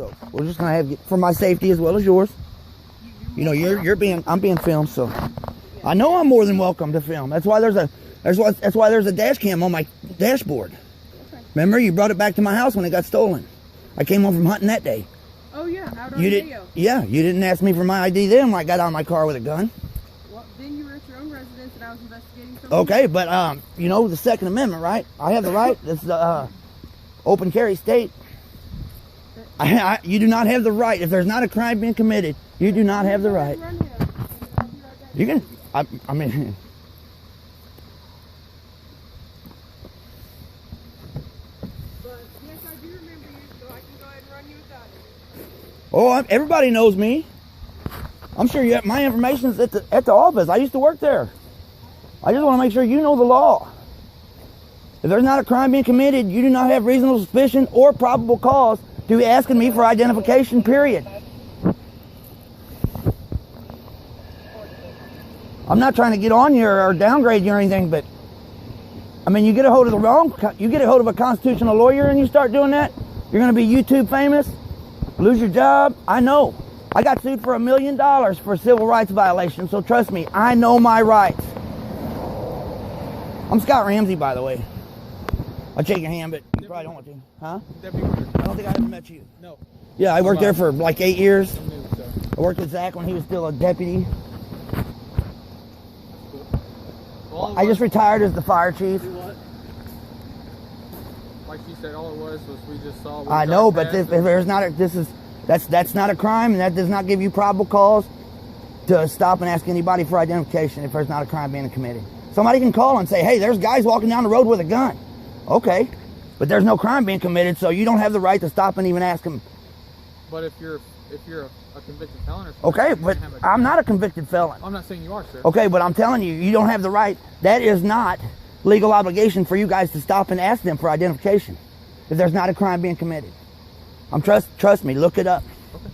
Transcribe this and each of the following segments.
So we're just gonna have for my safety as well as yours. You know, I'm being filmed, so I know I'm more than welcome to film. That's why there's a dash cam on my dashboard. Okay. Remember, you brought it back to my house when it got stolen. I came home from hunting that day. Oh yeah, out on video. Yeah, you didn't ask me for my ID then when I got out of my car with a gun. Well, then you were at your own residence and I was investigating something. Okay, but you know the Second Amendment, right? I have the right. It's the open carry state. You do not have the right. If there's not a crime being committed, you do not have the right. You can. I mean. Oh, everybody knows me. I'm sure you have my information is at the office. I used to work there. I just want to make sure you know the law. If there's not a crime being committed, you do not have reasonable suspicion or probable cause to be asking me for identification, period. I'm not trying to get on you or downgrade you or anything, but I mean, you get a hold of a constitutional lawyer and you start doing that, you're going to be YouTube famous. Lose your job. I know. I got sued for $1 million for a civil rights violation, so trust me, I know my rights. I'm Scott Ramsey, by the way. I'll shake your hand, but you probably don't want to. Huh? I don't think I ever met you. No. Yeah, I worked there for like 8 years. I'm new, so. I worked with Zach when he was still a deputy. Well, I just retired as the fire chief. Do what? Like you said, all it was we just saw. I know, but if there's not that's not a crime, and that does not give you probable cause to stop and ask anybody for identification if there's not a crime being committed. Somebody can call and say, hey, there's guys walking down the road with a gun. Okay, but there's no crime being committed, so you don't have the right to stop and even ask them. But if you're a convicted felon or something, okay, but I'm not a convicted felon. I'm not saying you are, sir. Okay, but I'm telling you, you don't have the right. That is not legal obligation for you guys to stop and ask them for identification if there's not a crime being committed. Trust me, look it up. Okay.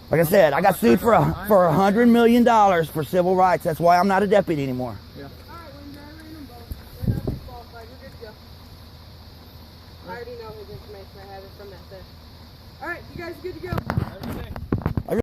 Like I said, I got sued for $100 million for civil rights. That's why I'm not a deputy anymore. Yeah. All right, when I ran them both, they're not disqualified. We're good to go. I already know his information. I have it from that day. All right, you guys good to go?